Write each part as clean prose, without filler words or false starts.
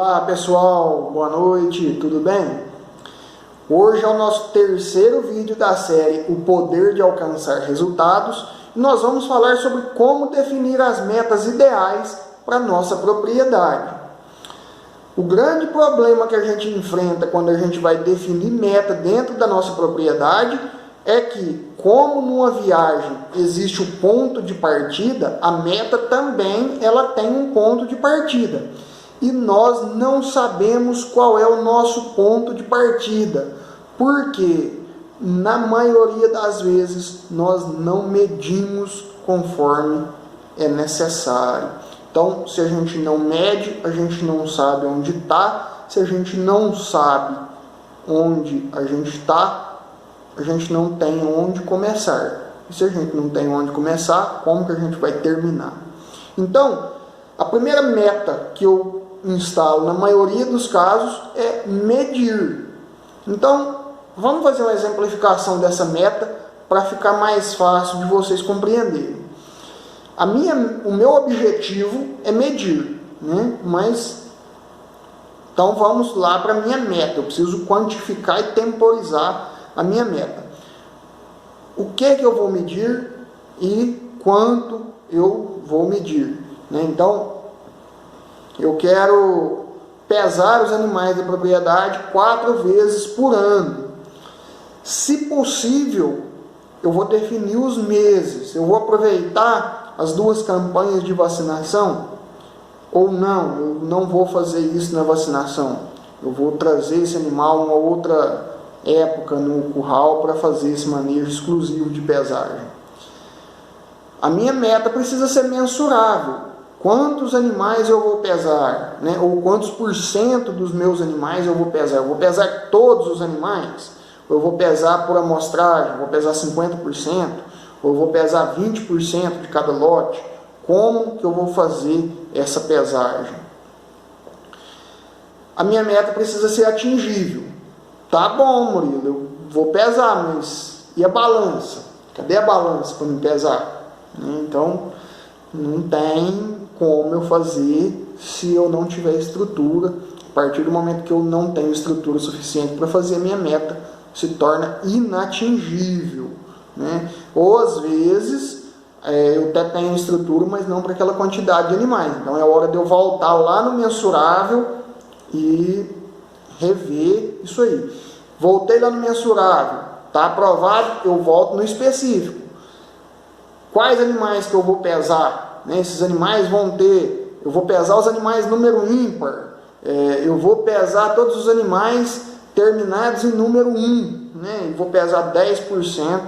Olá pessoal, boa noite, tudo bem? Hoje é o nosso terceiro vídeo da série O Poder de Alcançar Resultados e nós vamos falar sobre como definir as metas ideais para nossa propriedade. O grande problema que a gente enfrenta quando a gente vai definir meta dentro da nossa propriedade é que, como numa viagem existe o ponto de partida, a meta também ela tem um ponto de partida. E nós não sabemos qual é o nosso ponto de partida, porque na maioria das vezes nós não medimos conforme é necessário. Então, se a gente não mede, a gente não sabe onde está. Se a gente não sabe onde a gente está, a gente não tem onde começar. E se a gente não tem onde começar, como que a gente vai terminar? Então, a primeira meta que eu instalo na maioria dos casos é medir. Então, vamos fazer uma exemplificação dessa meta para ficar mais fácil de vocês compreenderem. O meu objetivo é medir, né? Então vamos lá para a minha meta. Eu preciso quantificar e temporizar a minha meta. O que eu vou medir e quanto eu vou medir, né? Então, eu quero pesar os animais da propriedade 4 vezes por ano. Se possível, eu vou definir os meses. Eu vou aproveitar as 2 campanhas de vacinação ou não. Eu não vou fazer isso na vacinação. Eu vou trazer esse animal uma outra época no curral para fazer esse manejo exclusivo de pesagem. A minha meta precisa ser mensurável. Quantos animais eu vou pesar, né? Ou quantos % dos meus animais eu vou pesar? Eu vou pesar todos os animais? Ou eu vou pesar por amostragem? Eu vou pesar 50%? Ou eu vou pesar 20% de cada lote? Como que eu vou fazer essa pesagem? A minha meta precisa ser atingível. Tá bom, Murilo, eu vou pesar, mas e a balança? Cadê a balança para me pesar? Então, não tem como eu fazer se eu não tiver estrutura. A partir do momento que eu não tenho estrutura suficiente para fazer a minha meta, se torna inatingível, né? Ou às vezes eu até tenho estrutura, mas não para aquela quantidade de animais. Então é hora de eu voltar lá no mensurável e rever isso aí. Voltei lá no mensurável, está aprovado, eu volto no específico. Quais animais que eu vou pesar? Esses animais vão ter, eu vou pesar os animais número ímpar, eu vou pesar todos os animais terminados em número 1, né? Eu vou pesar 10%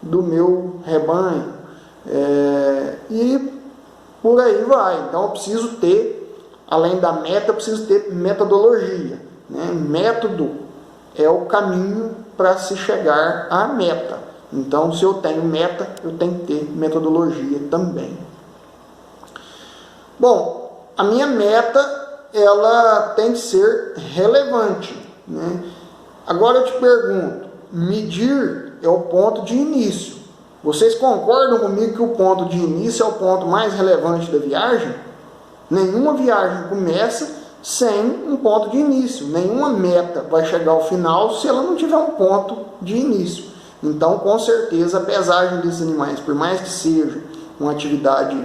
do meu rebanho, e por aí vai. Então eu preciso ter, além da meta, eu preciso ter metodologia, né? Método é o caminho para se chegar à meta. Então, se eu tenho meta, eu tenho que ter metodologia também. Bom, a minha meta, ela tem que ser relevante, né? Agora eu te pergunto, medir é o ponto de início. Vocês concordam comigo que o ponto de início é o ponto mais relevante da viagem? Nenhuma viagem começa sem um ponto de início. Nenhuma meta vai chegar ao final se ela não tiver um ponto de início. Então, com certeza, a pesagem desses animais, por mais que seja uma atividade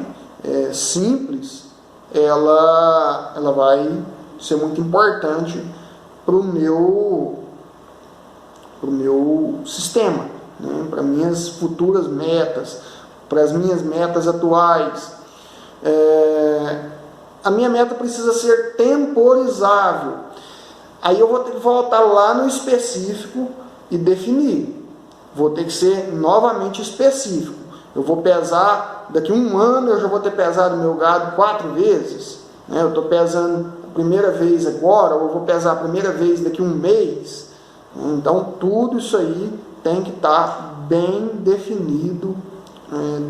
simples, ela vai ser muito importante para o meu sistema, né? Para minhas futuras metas, para as minhas metas atuais. A minha meta precisa ser temporizável. Aí eu vou ter que voltar lá no específico e definir. Vou ter que ser novamente específico. Eu vou pesar, daqui a 1 ano eu já vou ter pesado meu gado 4 vezes. Né? Eu estou pesando a primeira vez agora, ou eu vou pesar a primeira vez daqui a 1 mês. Então tudo isso aí tem que estar bem definido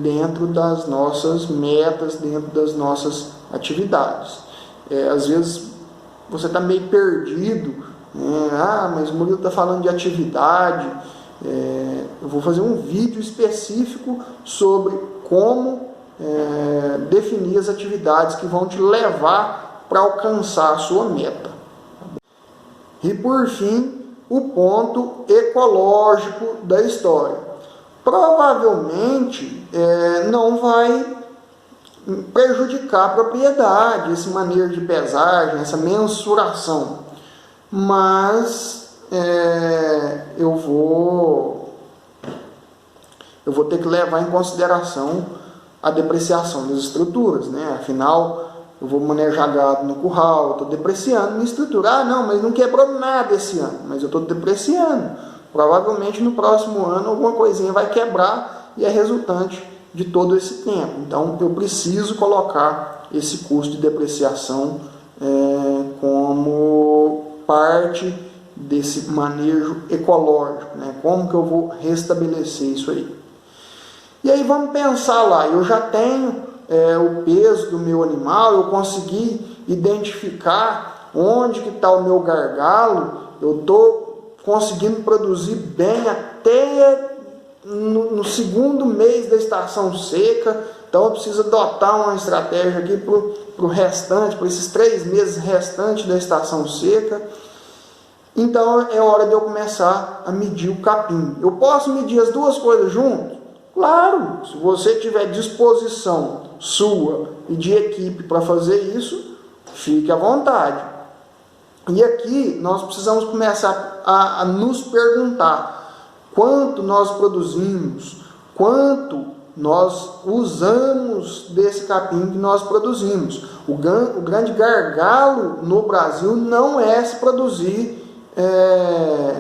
dentro das nossas metas, dentro das nossas atividades. Às vezes você está meio perdido. Mas o Murilo está falando de atividade. Eu vou fazer um vídeo específico sobre como definir as atividades que vão te levar para alcançar a sua meta. E por fim, o ponto ecológico da história. Provavelmente não vai prejudicar a propriedade, esse manejo de pesagem, essa mensuração, mas eu vou ter que levar em consideração a depreciação das estruturas, né? Afinal, eu vou manejar gado no curral, estou depreciando minha estrutura. Ah, não, mas não quebrou nada esse ano, mas eu estou depreciando. Provavelmente no próximo ano alguma coisinha vai quebrar e é resultante de todo esse tempo. Então eu preciso colocar esse custo de depreciação como parte desse manejo ecológico, né? Como que eu vou restabelecer isso aí? E aí vamos pensar lá, eu já tenho o peso do meu animal, eu consegui identificar onde que está o meu gargalo, eu estou conseguindo produzir bem até no segundo mês da estação seca, então eu preciso adotar uma estratégia aqui para o restante, para esses 3 meses restantes da estação seca. Então é hora de eu começar a medir o capim. Eu posso medir as duas coisas juntos? Claro, se você tiver disposição sua e de equipe para fazer isso, fique à vontade. E aqui nós precisamos começar a nos perguntar quanto nós produzimos, quanto nós usamos desse capim que nós produzimos. O grande gargalo no Brasil não é se produzir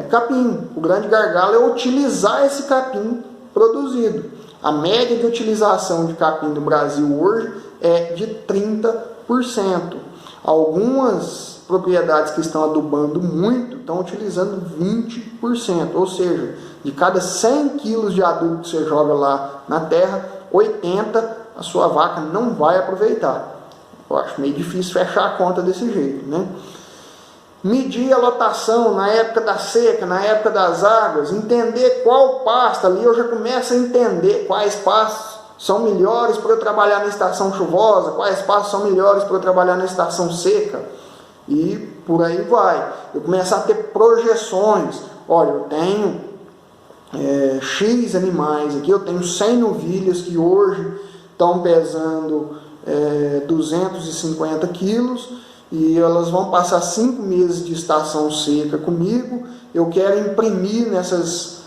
capim. O grande gargalo é utilizar esse capim produzido. A média de utilização de capim no Brasil hoje é de 30%. Algumas propriedades que estão adubando muito estão utilizando 20%, ou seja, de cada 100 quilos de adubo que você joga lá na terra, 80 a sua vaca não vai aproveitar. Eu acho meio difícil fechar a conta desse jeito, né? Medir a lotação na época da seca, na época das águas, entender qual pasto, ali eu já começo a entender quais pastos são melhores para eu trabalhar na estação chuvosa, quais pastos são melhores para eu trabalhar na estação seca, e por aí vai. Eu começo a ter projeções. Olha, eu tenho X animais aqui, eu tenho 100 novilhas que hoje estão pesando 250 quilos, e elas vão passar 5 meses de estação seca comigo. Eu quero imprimir nessas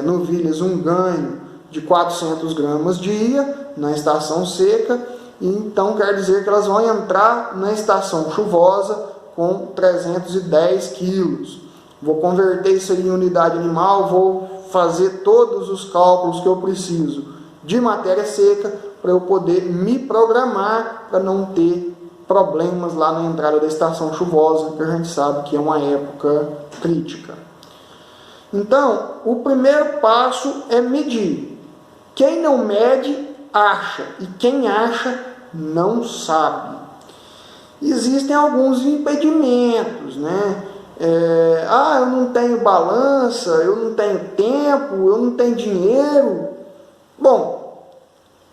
novilhas um ganho de 400 gramas dia na estação seca, e então quer dizer que elas vão entrar na estação chuvosa com 310 quilos. Vou converter isso em unidade animal, vou fazer todos os cálculos que eu preciso de matéria seca para eu poder me programar para não ter problemas lá na entrada da estação chuvosa, que a gente sabe que é uma época crítica. Então, o primeiro passo é medir. Quem não mede, acha, e quem acha, não sabe. Existem alguns impedimentos, né? Eu não tenho balança, eu não tenho tempo, eu não tenho dinheiro. Bom,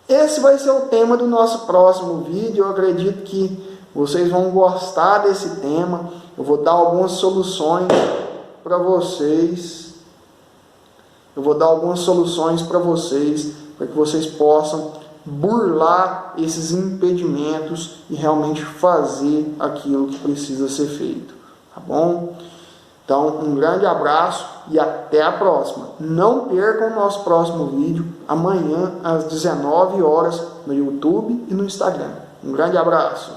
esse vai ser o tema do nosso próximo vídeo. Eu acredito que vocês vão gostar desse tema. Eu vou dar algumas soluções para vocês. Para que vocês possam burlar esses impedimentos e realmente fazer aquilo que precisa ser feito. Tá bom? Então, um grande abraço e até a próxima. Não percam o nosso próximo vídeo, amanhã às 19 horas, no YouTube e no Instagram. Um grande abraço.